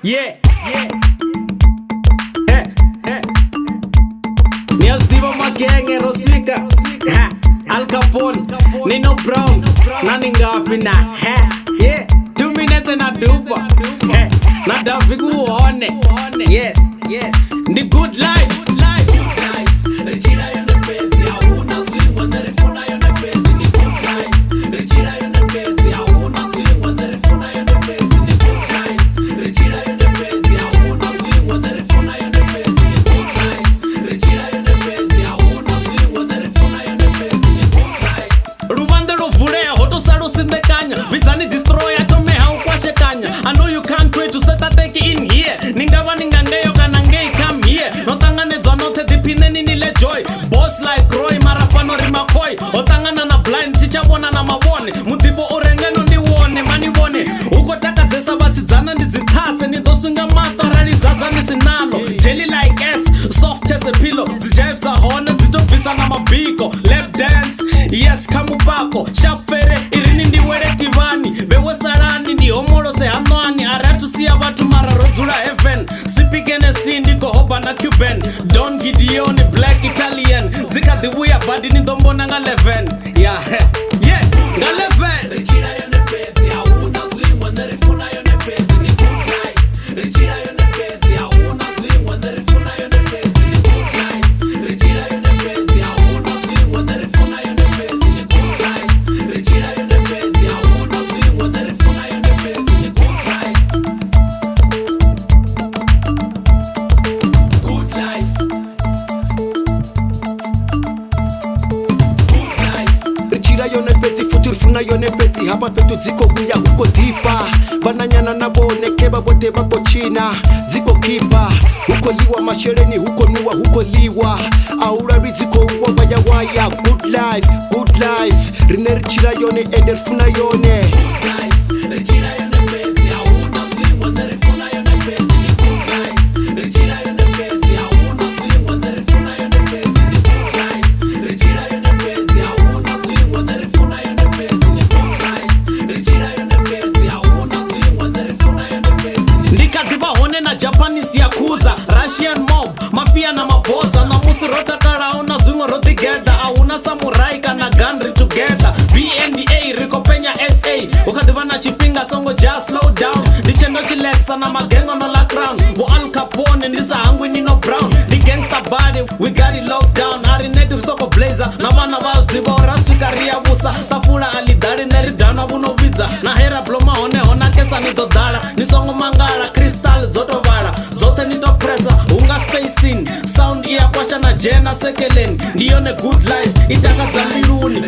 Yeah. Niels Divo Makenge Roswika. Al Capone, Nino Brown, Naningafina. Yeah. 2 minutes and a duper. Not the big one. Yes. The good life. I know you can't wait to set a take in here. Ningawa ningangeyo kanangei come here. Notangane zonote dipineni nile joy. Boss like Roy marapano rimakoi. Otangana na blind chicha wana na mawone. Mutibo orengeno ni wone mani wone. Uko taka zesa basi zana ni zitase. Ni dosunga mato rari zaza ni sinalo. Jelly like S, soft as a pillow. Zijaib za hone zitopisa na mabiko. Left dance, yes kamupako. Shafere irini ndi were kivani. Bewe sarani ndi omoro se anwani. Aratu siya watu mara rozula heaven. Sipigene sindi ko hoba na Cuban. Don Gideon black Italian. Zika dibuya badi ni dombo na nga 11. Yeah, nga 11. Rechira yone peti ya una swing when the refuna yone peti ni good life. Rechira yone peti ya una swing when the refuna yone peti ni good life. Rechira yone peti ya una swing when the refuna yone peti ni good life. Rechira yone peti ya una swing when the refuna yone peti ni good life. Good life. Good life. Rechira yone peti futur funa yone peti hapa petu ziko kuya huko dipa bananyana na boneke babote bako china ziko kipa huko liwa mashereni huko nuwa huko liwa aura riziko uwa baya waya good life rine rechira yone ender funa yone Good life. Rechira yone peti ya una swing when the refuna yone peti ni good life. Rechira yone peti ya una swing when the refuna yone peti ni good life. Rechira yone peti ya una swing when the refuna yone peti ni good life. Rechira yone peti ya una swing when the refuna yone peti ni ndikadiba hone na Japanese yakuza Russian mob mafia na maboza na musi rota karaona zungo roti together auna samurai kana gunry together VNDA riko penya SA ukadiba na chipinga songo just slow down dichendo chilexa na magengo no la crown bo Al Capone ndisa hangu Nino Brown the gangster body we got it locked down ari native soko blazer na vana vas diba oraswika busa tafula alidari neri dana buno viza na hera bloma hone hona kesa nito dara nisongo mangara crystal zoto vara zote nito presa unga spacing sound iya kwasha na jena sekelen ndione good life itaka zambiruni.